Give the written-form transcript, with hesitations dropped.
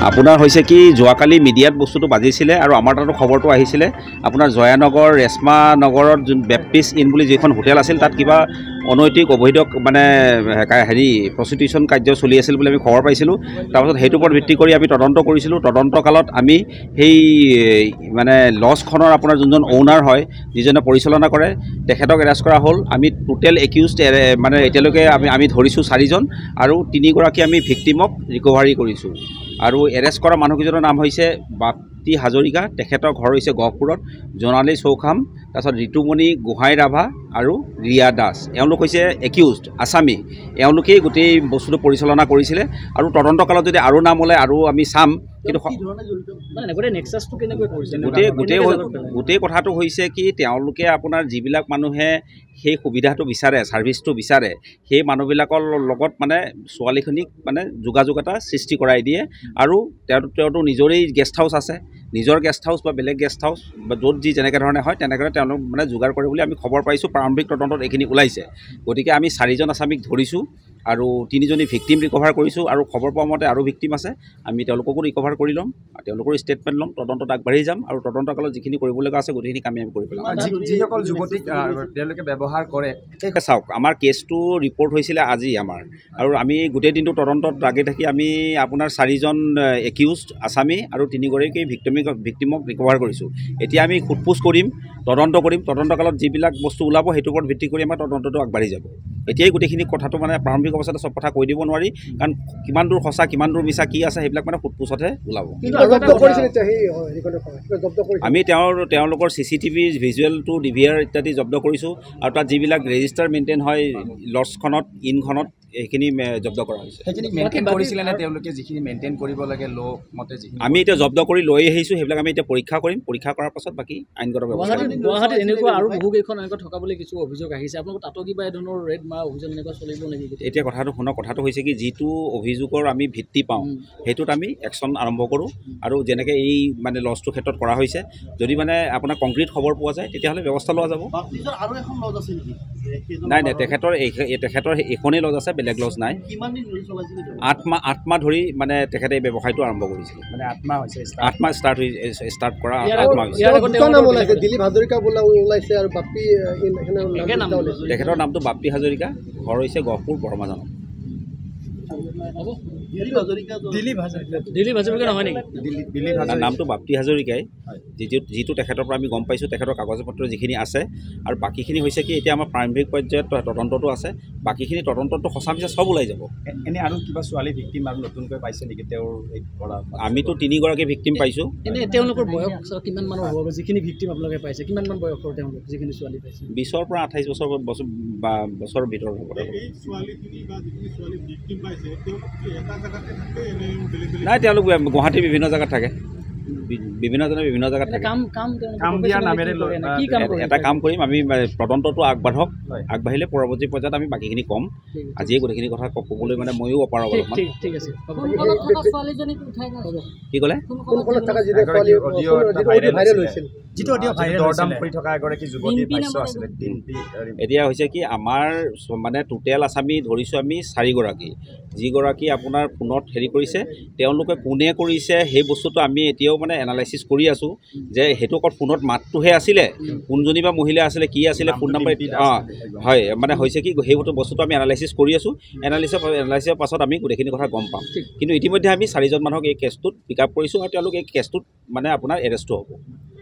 আপোনাৰ হৈছে কি যোৱাকালি মিডিয়াত বস্তুটো বাজিছিলে আৰু আমাৰ তাতো খবৰটো আহিছিলে আপোনাৰ জয়ানগৰ ৰেশমা নগৰত যোন বেপ্টিষ্ট ইন বুলি যিখন হোটেল আছিল তাত কিবা অনৈতিক অবৈধ মানে হেৰি প্ৰষ্টিটিউশ্যন কাৰ্য চলি আছিল বুলি আমি খবৰ পাইছিলোঁ। তাৰপাছত সেইটোৰ ওপৰত ভিত্তি কৰি আমি তদন্ত কৰিছিলোঁ। তদন্তকালত আমি সেই মানে লজখনৰ আপোনাৰ যোনজন অ'নাৰ হয় যিজনে পৰিচালনা কৰে তেখেতক এৰেষ্ট কৰা হ'ল। আমি টোটেল একিউজড মানে এতিয়ালৈকে আমি ধৰিছোঁ 4জন আৰু 3গৰাকী আমি ভিক্টিমক ৰিকভাৰী কৰিছোঁ। আৰু এৰেষ্ট কৰা মানুহকেইজনৰ নাম হৈছে বাপ্তি হাজৰিকা, তেখেতৰ ঘৰ হৈছে গহপুৰত, জোনালী চৌখাম, তাৰপিছত ঋতুমণি গোহাঁই ৰাভা আৰু ৰিয়া দাস। এওঁলোক হৈছে একিউজড আছামী। এওঁলোকেই গোটেই বস্তুটো পৰিচালনা কৰিছিলে আৰু তদন্তকালত যদি আৰু নাম ওলায় আৰু আমি চাম। কিন্তু গোটেই কথাটো হৈছে কি তেওঁলোকে আপোনাৰ যিবিলাক মানুহে সেই সুবিধাটো বিচাৰে, ছাৰ্ভিচটো বিচাৰে, সেই মানুহবিলাকৰ লগত মানে ছোৱালীখিনিক মানে যোগাযোগ এটা সৃষ্টি কৰাই দিয়ে। আৰু তেওঁতো নিজৰেই গেষ্ট হাউচ আছে, নিজৰ গেষ্ট হাউচ বা বেলেগ গেষ্ট হাউচ বা য'ত যি যেনেকৈ ধৰণে হয় তেনেকৈ তেওঁলোক মানে যোগাৰ কৰে বুলি আমি খবৰ পাইছোঁ। প্ৰাৰম্ভিক তদন্তত এইখিনি ওলাইছে। গতিকে আমি 4জন আছামীক ধৰিছোঁ আৰু 3জনী ভিক্টিম ৰিকভাৰ কৰিছোঁ আৰু খবৰ পোৱা মতে আৰু ভিক্টিম আছে। আমি তেওঁলোককো ৰিকভাৰ কৰি ল'ম আৰু তেওঁলোকৰ ষ্টেটমেণ্ট ল'ম, তদন্তত আগবাঢ়ি যাম আৰু তদন্তকালত যিখিনি কৰিবলগা আছে গোটেইখিনি কাম আমি কৰি পেলাম। যিসকল যুৱতীক তেওঁলোকে ব্যৱহাৰ কৰে চাওক, আমাৰ কেছটো ৰিপৰ্ট হৈছিলে আজি আমাৰ, আৰু আমি গোটেই দিনটো তদন্তত লাগি থাকি আমি আপোনাৰ 4জন একিউজড আছামী আৰু 3গৰাকী ভিক্টিমক ৰিকভাৰ কৰিছোঁ। এতিয়া আমি সোধপোছ কৰিম, তদন্ত কৰিম। তদন্তকালত যিবিলাক বস্তু ওলাব সেইটোৰ ওপৰত ভিত্তি কৰি আমাৰ তদন্তটো আগবাঢ়ি যাব। এতিয়াই গোটেইখিনি কথাটো মানে প্ৰাৰম্ভিক অৱস্থাতে চব কথা কৈ দিব নোৱাৰি, কাৰণ কিমান দূৰ সঁচা কিমান দূৰ মিছা কি আছে সেইবিলাক মানে সোধপোছতহে ওলাব। আমি তেওঁলোকৰ CCTV ভিজুৱেলটো DVR ইত্যাদি জব্দ কৰিছোঁ আৰু তাত যিবিলাক ৰেজিষ্টাৰ মেইনটেইন হয় লজখনত ইনখনত সেইখিনি জব্দ কৰা হৈছে। সেইখিনি মেইনটেইন কৰিছিলে নে তেওঁলোকে যিখিনি মেইনটেইন কৰিব লাগে ল মতে যিখিনি আমি এতিয়া জব্দ কৰি লৈ আহিছোঁ, সেইবিলাক আমি এতিয়া পৰীক্ষা কৰিম। পৰীক্ষা কৰাৰ পাছত বাকী আইনগত ব্যৱস্থা। গুৱাহাটীত এনেকুৱা আৰু বহুকেইখন এনেকুৱা থকা বুলি কিছু অভিযোগ আহিছে, আপোনালোকৰ তাতো কিবা এই ধৰণৰ ৰেড মাৰা অভিযোগ এনেকুৱা চলিব নেকি? এতিয়া কথাটো শুনক, কথাটো হৈছে কি যিটো অভিযোগৰ আমি ভিত্তি পাওঁ সেইটোত আমি একশ্যন আৰম্ভ কৰোঁ আৰু যেনেকৈ এই মানে লজটোৰ ক্ষেত্ৰত কৰা হৈছে। যদি মানে আপোনাৰ কংক্ৰিট খবৰ পোৱা যায় তেতিয়াহ'লে ব্যৱস্থা লোৱা যাব। নাই তেখেতৰ এইখনেই লজ আছে, বেলেগ লজ নাই। 8 মাহ ধৰি মানে তেখেতে এই ব্যৱসায়টো আৰম্ভ কৰিছিল। মানে 8 মাহ হৈছে, 8 মাহ ষ্টাৰ্ট কৰা 8 মাহ হৈছে। তেখেতৰ নামটো বাপ্তি হাজৰিকা, ঘৰ হৈছে গহপুৰ বৰমাজানত। নামটো বাপ্তি হাজৰিকাই, যিটো তেখেতৰ পৰা আমি গম পাইছোঁ। তেখেতৰ কাগজ পত্ৰ যিখিনি আছে আৰু বাকীখিনি হৈছে কি এতিয়া আমাৰ প্ৰাৰম্ভিক পৰ্যায়ত তদন্তটো আছে। বাকীখিনি তদন্তটো সঁচা মিছা চব ওলাই যাব। এনে আৰু কিবা ছোৱালী ভিক্টিম আৰু নতুনকৈ পাইছে নেকি তেওঁৰ এই পৰা? আমিতো 3গৰাকী ভিক্টিম পাইছোঁ। এনে তেওঁলোকৰ বয়স কিমান মানৰ হ'ব? যিখিনি ভিক্টিম আপোনালোকে পাইছে কিমান মান বয়সৰ তেওঁলোক যিখিনি ছোৱালী পাইছে? 20ৰ পৰা 28 বছৰৰ ভিতৰত হ'ব। নাই, তেওঁলোক গুৱাহাটীৰ বিভিন্ন জেগাত থাকে, বিভিন্নজনে বিভিন্ন জেগাত থাকে। এটা কাম কৰিম আমি, তদন্তটো আগবাঢ়ক, আগবাঢ়িলে পৰৱৰ্তী পৰ্যায়ত আমি বাকীখিনি ক'ম। আজিয়ে গোটেইখিনি কথা ক'বলৈ মানে ময়ো অপাৰগ অলপমান। কি ক'লে? এতিয়া হৈছে কি আমাৰ মানে টোটেল আছামী ধৰিছোঁ আমি 4গৰাকী। যিগৰাকী আপোনাৰ ফোনত হেৰি কৰিছে তেওঁলোকে কোনে কৰিছে সেই বস্তুটো আমি এতিয়াও মানে এনালাইচিছ কৰি আছোঁ যে সেইটো অকল ফোনত মাতটোহে আছিলে, কোনজনী বা মহিলা আছিলে, কি আছিলে, ফোন নম্বৰ হয় মানে হৈছে কি সেই বস্তুটো আমি এনালাইচিছ কৰি আছোঁ। এনালাইচিছৰ পাছত আমি গোটেইখিনি কথা গম পাম। কিন্তু ইতিমধ্যে আমি 4জন মানুহক এই কেছটোত পিক আপ কৰিছোঁ আৰু তেওঁলোক এই কেছটোত মানে আপোনাৰ এৰেষ্টো হ'ব।